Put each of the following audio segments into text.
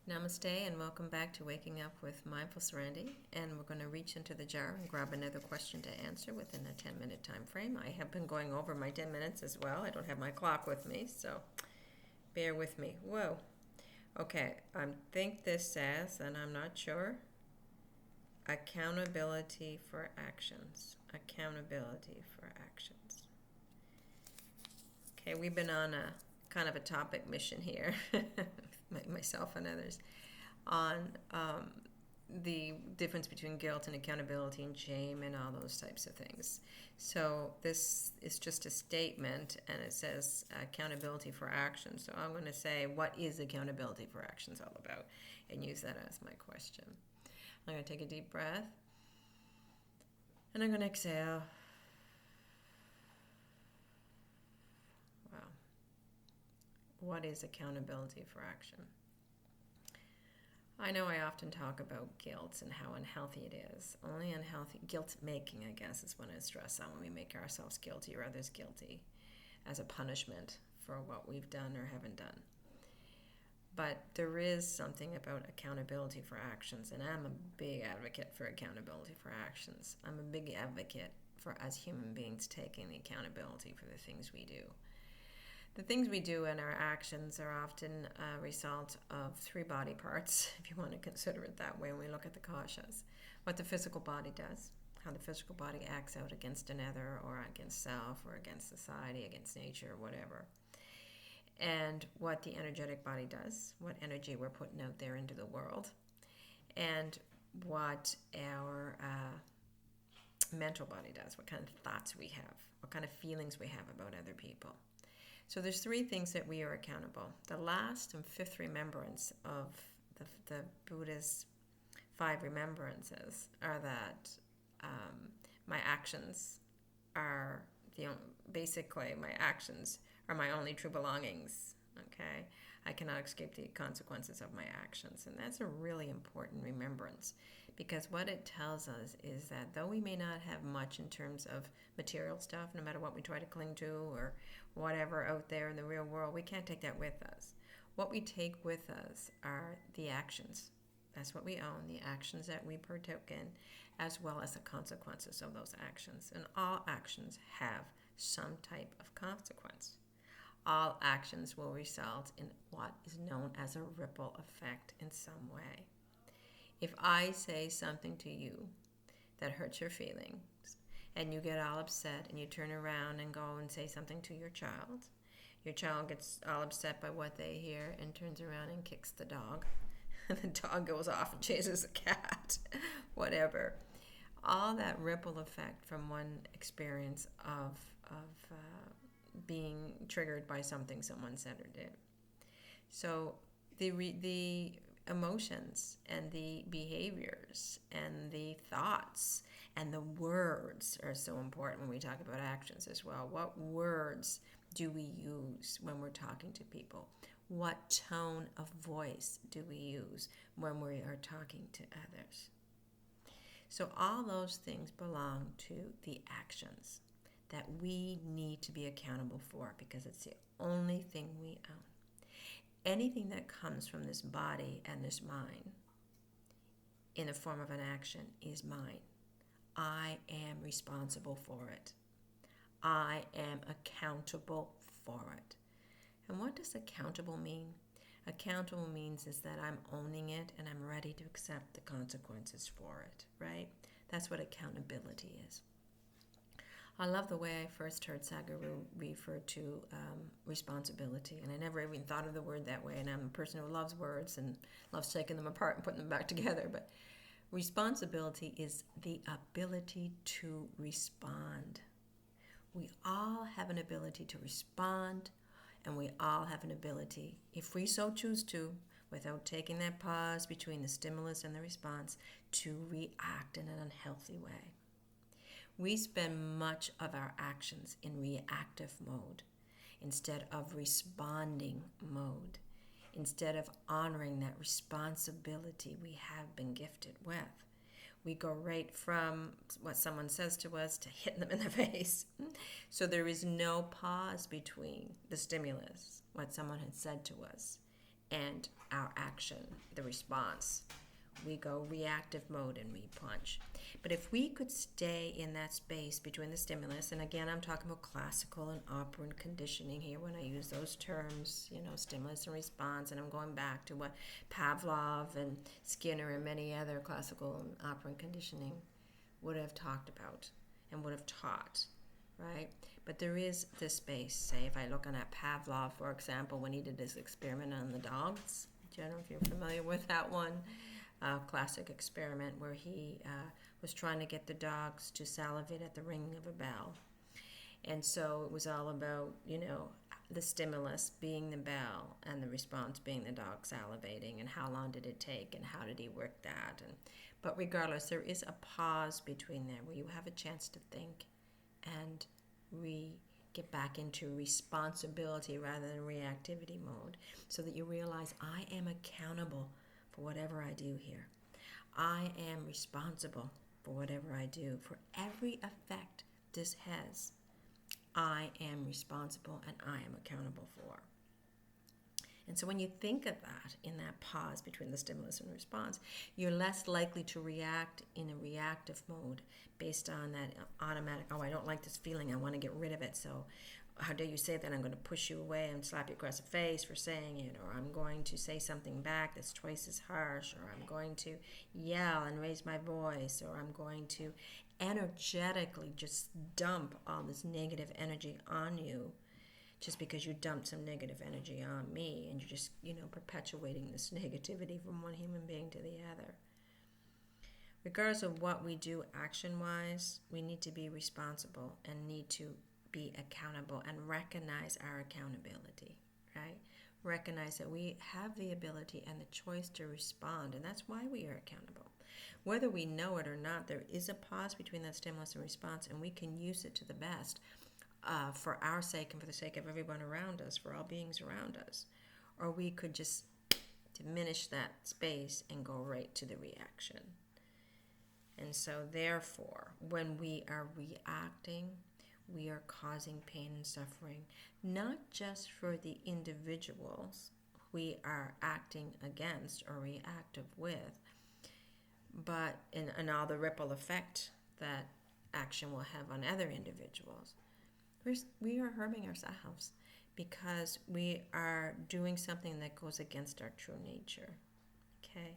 Namaste and welcome back to Waking Up with Mindful Serenity. And we're going to reach into the jar and grab another question to answer within a 10-minute time frame. I have been going over my 10 minutes as well. I don't have my clock with me, so bear with me. Whoa. Okay, I think this says, and I'm not sure, accountability for actions. Accountability for actions. Okay, we've been on a kind of a topic mission here, myself and others, on the difference between guilt and accountability and shame and all those types of things. So this is just a statement, and it says accountability for action. So I'm going to say, what is accountability for actions all about? And use that as my question. I'm going to take a deep breath, and I'm going to exhale. Wow. What is accountability for action? I know I often talk about guilt and how unhealthy it is. Only unhealthy, guilt-making, I guess, is when I stress on when we make ourselves guilty or others guilty as a punishment for what we've done or haven't done. But there is something about accountability for actions, and I'm a big advocate for accountability for actions. I'm a big advocate for us human beings taking the accountability for the things we do. The things we do and our actions are often a result of three body parts, if you want to consider it that way when we look at the koshas. What the physical body does, how the physical body acts out against another or against self or against society, against nature, whatever. And what the energetic body does, what energy we're putting out there into the world, and what our mental body does, what kind of thoughts we have, what kind of feelings we have about other people. So there's three things that we are accountable. The last and fifth remembrance of the Buddha's five remembrances are that my actions are basically my actions are my only true belongings. Okay, I cannot escape the consequences of my actions, and that's a really important remembrance, because what it tells us is that though we may not have much in terms of material stuff, no matter what we try to cling to or whatever out there in the real world, we can't take that with us. What we take with us are the actions. That's what we own, the actions that we partook in, as well as the consequences of those actions. And all actions have some type of consequence. All actions will result in what is known as a ripple effect in some way. If I say something to you that hurts your feelings, and you get all upset, and you turn around and go and say something to your child gets all upset by what they hear and turns around and kicks the dog. The dog goes off and chases a cat, whatever. All that ripple effect from one experience of being triggered by something someone said or did. So the emotions and the behaviors and the thoughts and the words are so important when we talk about actions as well. What words do we use when we're talking to people? What tone of voice do we use when we are talking to others? So all those things belong to the actions that we need to be accountable for, because it's the only thing we own. Anything that comes from this body and this mind in the form of an action is mine. I am responsible for it. I am accountable for it. And what does accountable mean? Accountable means is that I'm owning it and I'm ready to accept the consequences for it, right? That's what accountability is. I love the way I first heard Sadhguru refer to responsibility, and I never even thought of the word that way, and I'm a person who loves words and loves taking them apart and putting them back together, but responsibility is the ability to respond. We all have an ability to respond, and we all have an ability, if we so choose to, without taking that pause between the stimulus and the response, to react in an unhealthy way. We spend much of our actions in reactive mode instead of responding mode, instead of honoring that responsibility we have been gifted with. We go right from what someone says to us to hitting them in the face. So there is no pause between the stimulus, what someone had said to us, and our action, the response. We go reactive mode and we punch. But if we could stay in that space between the stimulus, and again, I'm talking about classical and operant conditioning here when I use those terms, stimulus and response, and I'm going back to what Pavlov and Skinner and many other classical and operant conditioning would have talked about and would have taught, right? But there is this space. Say, if I look at Pavlov, for example, when he did his experiment on the dogs, I don't know if you're familiar with that one. Classic experiment where he was trying to get the dogs to salivate at the ringing of a bell. And so it was all about, the stimulus being the bell and the response being the dog salivating, and how long did it take and how did he work that. But regardless, there is a pause between there where you have a chance to think and get back into responsibility rather than reactivity mode, so that you realize I am accountable for whatever I do here. I am responsible for whatever I do, for every effect this has. I am responsible and I am accountable for. And so when you think of that in that pause between the stimulus and response, you're less likely to react in a reactive mode based on that automatic, I don't like this feeling, I want to get rid of it, so how dare you say that? I'm going to push you away and slap you across the face for saying it, or I'm going to say something back that's twice as harsh, or I'm going to yell and raise my voice, or I'm going to energetically just dump all this negative energy on you just because you dumped some negative energy on me, and you're just, perpetuating this negativity from one human being to the other. Regardless of what we do action-wise, we need to be responsible and need to be accountable and recognize our accountability, right? Recognize that we have the ability and the choice to respond, and that's why we are accountable. Whether we know it or not, there is a pause between that stimulus and response, and we can use it to the best for our sake and for the sake of everyone around us, for all beings around us. Or we could just diminish that space and go right to the reaction. And so therefore, when we are reacting, we are causing pain and suffering, not just for the individuals we are acting against or reactive with, but in all the ripple effect that action will have on other individuals. We are harming ourselves because we are doing something that goes against our true nature, okay?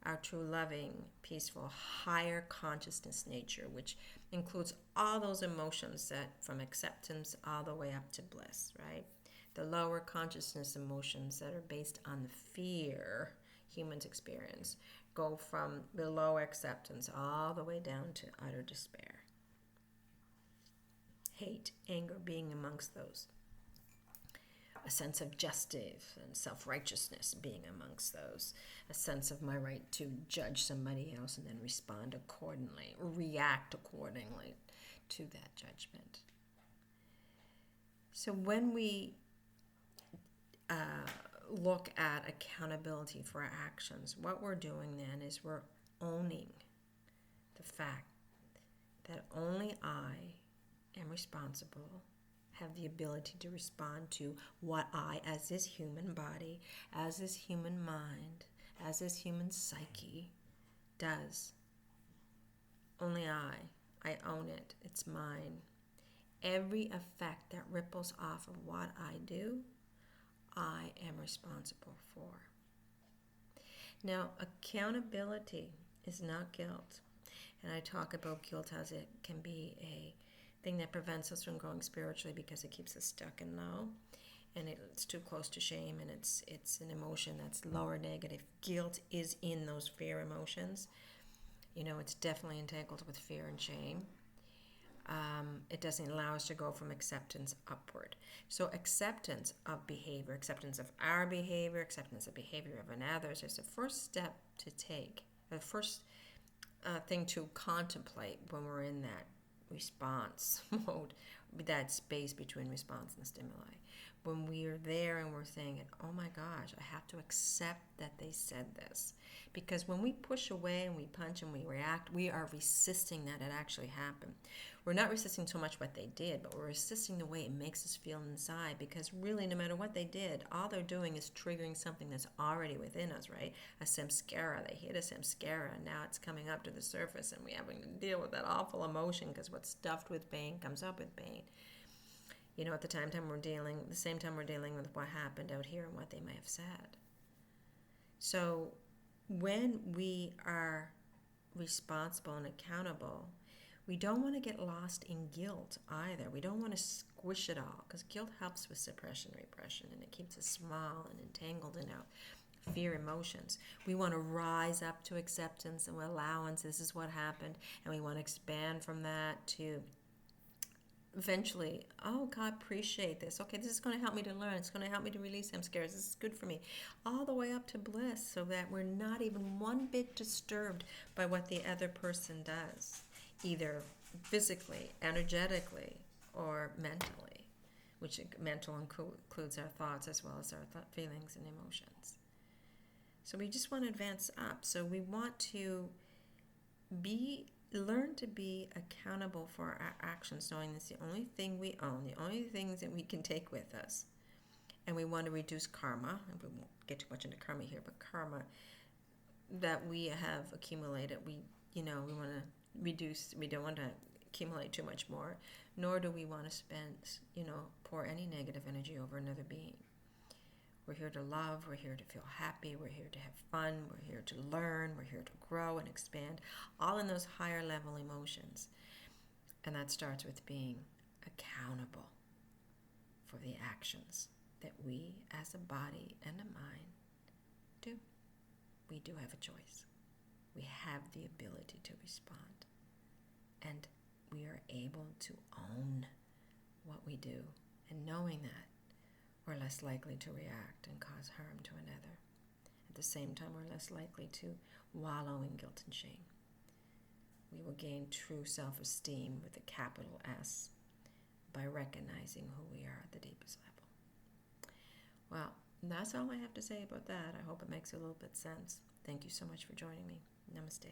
Our true loving, peaceful, higher consciousness nature, which includes all those emotions that from acceptance all the way up to bliss, right? The lower consciousness emotions that are based on the fear humans experience go from below acceptance all the way down to utter despair. Hate, anger being amongst those. A sense of justice and self-righteousness being amongst those. A sense of my right to judge somebody else and then respond accordingly, react accordingly to that judgment. So when we look at accountability for our actions, what we're doing then is we're owning the fact that only I am responsible, have the ability to respond to what I, as this human body, as this human mind, as this human psyche, does. Only I own it. It's mine. Every effect that ripples off of what I do, I am responsible for. Now, accountability is not guilt. And I talk about guilt as it can be a thing that prevents us from growing spiritually because it keeps us stuck and low, and it's too close to shame, and it's an emotion that's lower negative. Guilt is in those fear emotions. It's definitely entangled with fear and shame. It doesn't allow us to go from acceptance upward. So acceptance of behavior, acceptance of our behavior, acceptance of behavior of another's is the first step to take, the first thing to contemplate when we're in that response mode, that space between response and stimuli. when we are there and we're saying it, oh my gosh, I have to accept that they said this. Because when we push away and we punch and we react, we are resisting that it actually happened. We're not resisting so much what they did, but we're resisting the way it makes us feel inside. Because really, no matter what they did, all they're doing is triggering something that's already within us, right? A samskara. They hit a samskara, and now it's coming up to the surface, and we're having to deal with that awful emotion because what's stuffed with pain comes up with pain. You know, at the same time we're dealing with what happened out here and what they may have said. So when we are responsible and accountable, we don't want to get lost in guilt either. We don't want to squish it all, because guilt helps with suppression, repression, and it keeps us small and entangled in our fear emotions. We want to rise up to acceptance and allowance. This is what happened, and we want to expand from that to eventually, oh, God, appreciate this. Okay, this is going to help me to learn. It's going to help me to release some scares. This is good for me. All the way up to bliss, so that we're not even one bit disturbed by what the other person does, either physically, energetically, or mentally, which mental includes our thoughts as well as our feelings and emotions. So we just want to advance up. So we want to learn to be accountable for our actions, knowing that's the only thing we own, the only things that we can take with us. And we want to reduce karma, and we won't get too much into karma here, but karma that we have accumulated, we want to reduce. We don't want to accumulate too much more, nor do we want to spend, pour any negative energy over another being. We're here to love, we're here to feel happy, we're here to have fun, we're here to learn, we're here to grow and expand, all in those higher level emotions. And that starts with being accountable for the actions that we as a body and a mind do. We do have a choice. We have the ability to respond. And we are able to own what we do. And knowing that, we're less likely to react and cause harm to another. At the same time, we're less likely to wallow in guilt and shame. We will gain true self-esteem with a capital S by recognizing who we are at the deepest level. Well, that's all I have to say about that. I hope it makes a little bit sense. Thank you so much for joining me. Namaste.